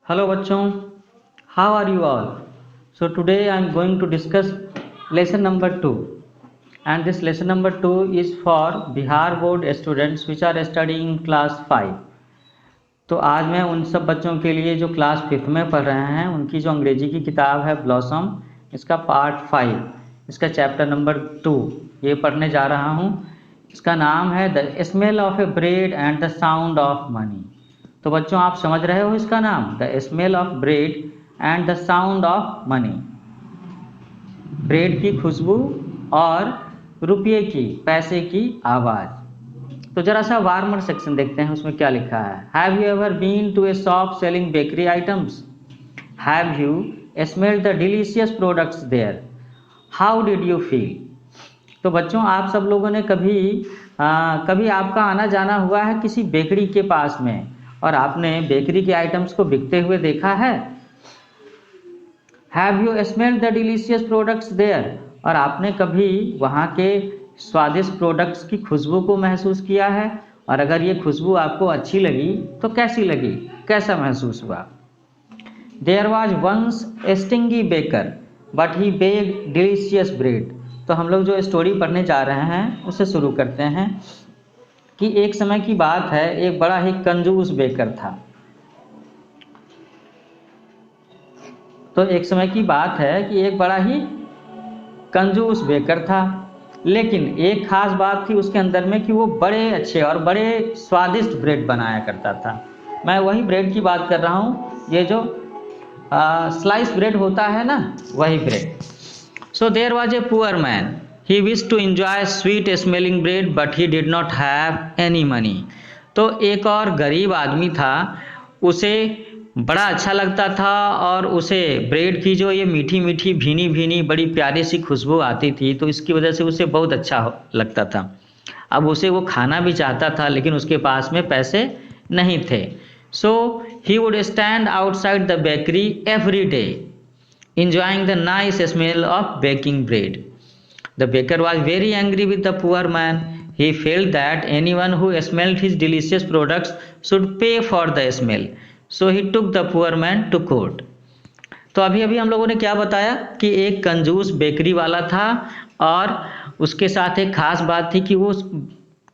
Hello बच्चों, how are you all? So today I am going to discuss lesson number 2 and this lesson number 2 is for Bihar board students which are studying class 5. तो आज मैं उन सब बच्चों के लिए जो क्लास 5th में पढ़ रहे हैं उनकी जो अंग्रेजी की किताब है ब्लॉसम, इसका पार्ट 5, इसका चैप्टर नंबर 2 ये पढ़ने जा रहा हूँ। इसका नाम है the smell of A bread and the sound of money. तो बच्चों आप समझ रहे हो इसका नाम, the smell of bread and the sound of money. Bread की खुशबू और रुपये की, पैसे की आवाज़। तो जरा सा वार्मर सेक्शन देखते हैं उसमें क्या लिखा है। Have you ever been to a shop selling bakery items? Have you smelled the delicious products there? How did you feel? तो बच्चों आप सब लोगों ने कभी आपका आना जाना हुआ है किसी बेकरी के पास में और आपने बेकरी के आइटम्स को बिकते हुए देखा है। Have you smelled the delicious products there? और आपने कभी वहाँ के स्वादिष्ट प्रोडक्ट्स की खुशबू को महसूस किया है? और अगर ये खुशबू आपको अच्छी लगी तो कैसी लगी, कैसा महसूस हुआ? There was once a stingy baker but he baked delicious bread. तो हम लोग जो स्टोरी पढ़ने जा रहे हैं उससे शुरू करते हैं कि एक समय की बात है, एक बड़ा ही कंजूस बेकर था। तो एक समय की बात है कि एक बड़ा ही कंजूस बेकर था, लेकिन एक खास बात थी उसके अंदर में कि वो बड़े अच्छे और बड़े स्वादिष्ट ब्रेड बनाया करता था। मैं वही ब्रेड की बात कर रहा हूँ, ये जो स्लाइस ब्रेड होता है ना, वही bread. So there was a poor man, he wish to enjoy sweet smelling bread but he did not have any money. तो एक और गरीब आदमी था, उसे बड़ा अच्छा लगता था और उसे ब्रेड की जो ये मीठी मीठी भीनी भीनी बड़ी प्यारी सी खुशबू आती थी, तो इसकी वजह से उसे बहुत अच्छा लगता था। अब उसे वो खाना भी चाहता था लेकिन उसके पास में पैसे नहीं थे। So he would stand outside the bakery every day enjoying the nice smell of baking bread. The baker was very angry with the poor man. He felt that anyone who smelled his delicious products should pay for the smell. So he took the poor man to court. तो अभी अभी हम लोगों ने क्या बताया कि एक कंजूस बेकरी वाला था और उसके साथ एक खास बात थी कि वो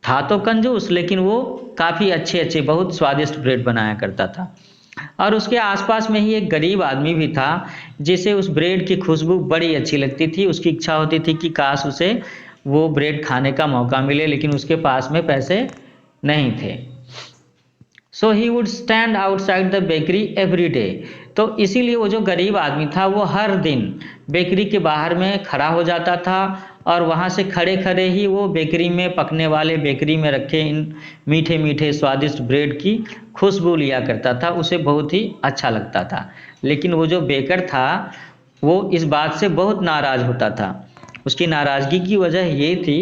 था तो कंजूस लेकिन वो काफ़ी अच्छे अच्छे बहुत स्वादिष्ट ब्रेड बनाया करता था। और उसके आसपास में ही एक गरीब आदमी भी था जिसे उस ब्रेड की खुशबू बड़ी अच्छी लगती थी। उसकी इच्छा होती थी कि काश उसे वो ब्रेड खाने का मौका मिले, लेकिन उसके पास में पैसे नहीं थे। So he would stand outside the bakery every day. तो इसीलिए वो जो गरीब आदमी था वो हर दिन बेकरी के बाहर में खड़ा हो जाता था और वहाँ से खड़े खड़े ही वो बेकरी में पकने वाले, बेकरी में रखे इन मीठे मीठे स्वादिष्ट ब्रेड की खुशबू लिया करता था। उसे बहुत ही अच्छा लगता था। लेकिन वो जो बेकर था वो इस बात से बहुत नाराज़ होता था। उसकी नाराज़गी की वजह ये थी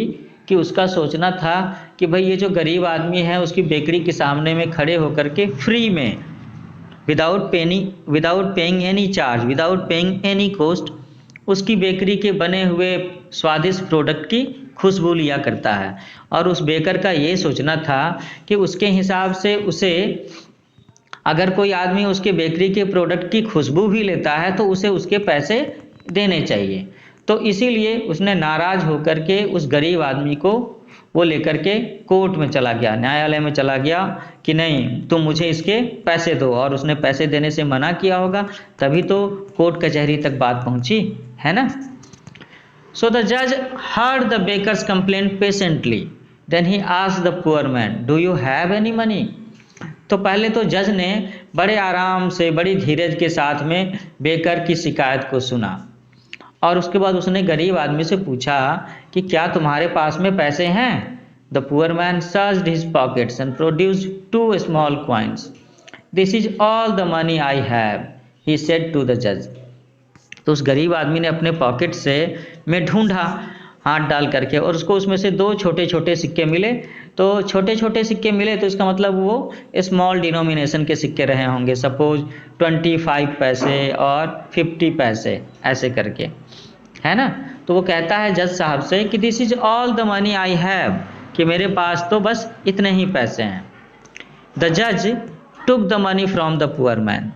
कि उसका सोचना था कि भाई ये जो गरीब आदमी है उसकी बेकरी के सामने में खड़े होकर के फ्री में without paying any charge, without paying any cost उसकी बेकरी के बने हुए स्वादिष्ट प्रोडक्ट की खुशबू लिया करता है। और उस बेकर का ये सोचना था कि उसके हिसाब से उसे अगर कोई आदमी उसके बेकरी के प्रोडक्ट की खुशबू भी लेता है तो उसे उसके पैसे देने चाहिए। तो इसीलिए उसने नाराज़ होकर के उस गरीब आदमी को वो लेकर के कोर्ट में चला गया, न्यायालय में चला गया कि नहीं तुम मुझे इसके पैसे दो। और उसने पैसे देने से मना किया होगा, तभी तो कोर्ट कचहरी तक बात पहुंची है ना। सो द जज heard the baker's complaint patiently, then he asked the poor man, do you have any money? तो पहले तो जज ने बड़े आराम से, बड़ी धीरज के साथ में बेकर की शिकायत को सुना और उसके बाद उसने गरीब आदमी से पूछा कि क्या तुम्हारे पास में पैसे हैं? The poor man searched his pockets and produced 2 small coins. This is all the money I have, he said to the जज। तो उस गरीब आदमी ने अपने पॉकेट से में ढूंढा हाथ डाल करके और उसको उसमें से 2 छोटे छोटे सिक्के मिले। तो छोटे छोटे सिक्के मिले तो इसका मतलब वो स्मॉल डिनोमिनेशन के सिक्के रहे होंगे, सपोज 25 पैसे और 50 पैसे ऐसे करके, है ना। तो वो कहता है जज साहब से कि this is all the money I have, कि मेरे पास तो बस इतने ही पैसे हैं। द जज took the money from the poor man.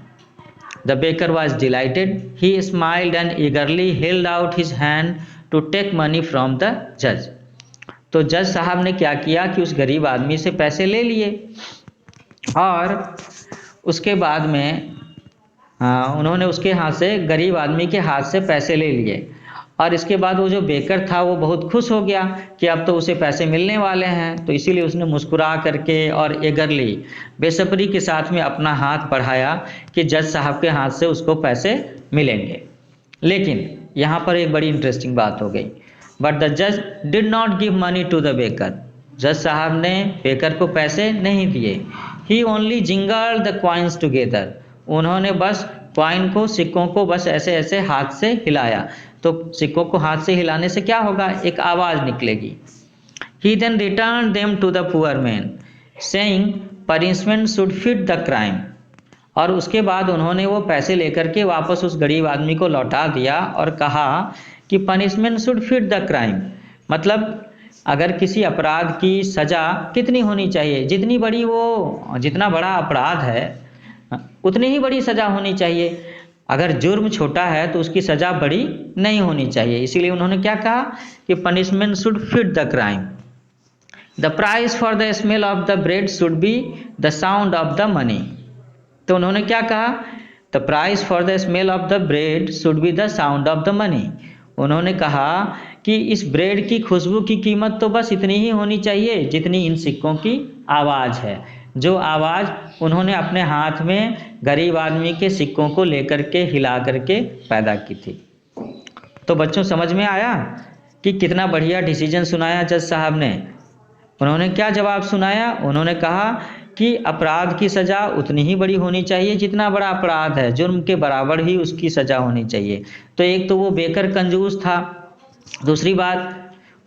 The baker was dilated, he smiled and ईगरली held out his hand to take money from the जज। तो जज साहब ने क्या किया कि उस गरीब आदमी से पैसे ले लिए और उसके बाद में उन्होंने उसके हाथ से, गरीब आदमी के हाथ से पैसे ले लिए और इसके बाद वो जो बेकर था वो बहुत खुश हो गया कि अब तो उसे पैसे मिलने वाले हैं। तो इसीलिए उसने मुस्कुरा करके और एगरली, बेसब्री के साथ में अपना हाथ बढ़ाया कि जज साहब के हाथ से उसको पैसे मिलेंगे। लेकिन यहाँ पर एक बड़ी इंटरेस्टिंग बात हो गई। बट द जज did not give money to the baker, जज साहब ने बेकर को पैसे नहीं दिए। He only jingled the coins together, उन्होंने बस कॉइन को, सिक्कों को बस ऐसे ऐसे हाथ से हिलाया। तो सिक्कों को हाथ से हिलाने से क्या होगा, एक आवाज निकलेगी। He then return them to the poor man saying punishment should fit the crime, और उसके बाद उन्होंने वो पैसे लेकर के वापस उस गरीब आदमी को लौटा दिया और कहा कि punishment should fit the crime, मतलब अगर किसी अपराध की सजा कितनी होनी चाहिए, जितनी बड़ी वो, जितना बड़ा अपराध है उतनी ही बड़ी सजा होनी चाहिए। अगर जुर्म छोटा है तो उसकी सजा बड़ी नहीं होनी चाहिए। इसीलिए उन्होंने क्या कहा कि punishment should fit the crime. The price for the smell of the bread should be the sound of the money. तो उन्होंने क्या कहा, the price for the smell of the bread should be the sound of the money. उन्होंने कहा कि इस bread की खुशबू की कीमत तो बस इतनी ही होनी चाहिए जितनी इन सिक्कों की आवाज़ है, जो आवाज़ उन्होंने अपने हाथ में गरीब आदमी के सिक्कों को लेकर के हिला करके पैदा की थी। तो बच्चों समझ में आया कि कितना बढ़िया डिसीजन सुनाया जज साहब ने। उन्होंने क्या जवाब सुनाया, उन्होंने कहा कि अपराध की सज़ा उतनी ही बड़ी होनी चाहिए जितना बड़ा अपराध है, जुर्म के बराबर ही उसकी सज़ा होनी चाहिए। तो एक तो वो बेकर कंजूस था, दूसरी बात,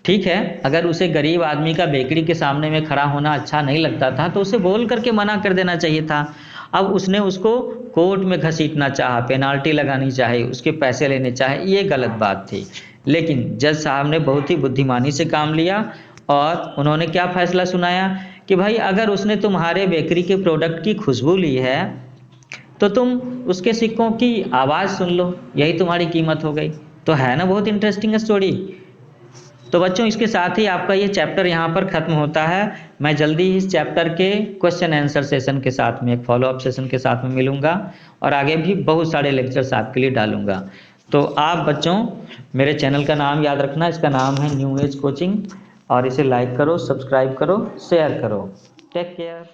ठीक है अगर उसे गरीब आदमी का बेकरी के सामने में खड़ा होना अच्छा नहीं लगता था तो उसे बोल करके मना कर देना चाहिए था। अब उसने उसको कोर्ट में घसीटना चाहा, पेनाल्टी लगानी चाहे, उसके पैसे लेने चाहे, ये गलत बात थी। लेकिन जज साहब ने बहुत ही बुद्धिमानी से काम लिया और उन्होंने क्या फैसला सुनाया कि भाई अगर उसने तुम्हारे बेकरी के प्रोडक्ट की खुशबू ली है तो तुम उसके सिक्कों की आवाज़ सुन लो, यही तुम्हारी कीमत हो गई। तो है ना बहुत इंटरेस्टिंग स्टोरी। तो बच्चों इसके साथ ही आपका ये चैप्टर यहाँ पर ख़त्म होता है। मैं जल्दी ही इस चैप्टर के क्वेश्चन आंसर सेशन के साथ में, एक फॉलोअप सेशन के साथ में मिलूँगा और आगे भी बहुत सारे लेक्चर्स आपके लिए डालूँगा। तो आप बच्चों मेरे चैनल का नाम याद रखना, इसका नाम है न्यू एज कोचिंग, और इसे लाइक करो, सब्सक्राइब करो, शेयर करो। Take care.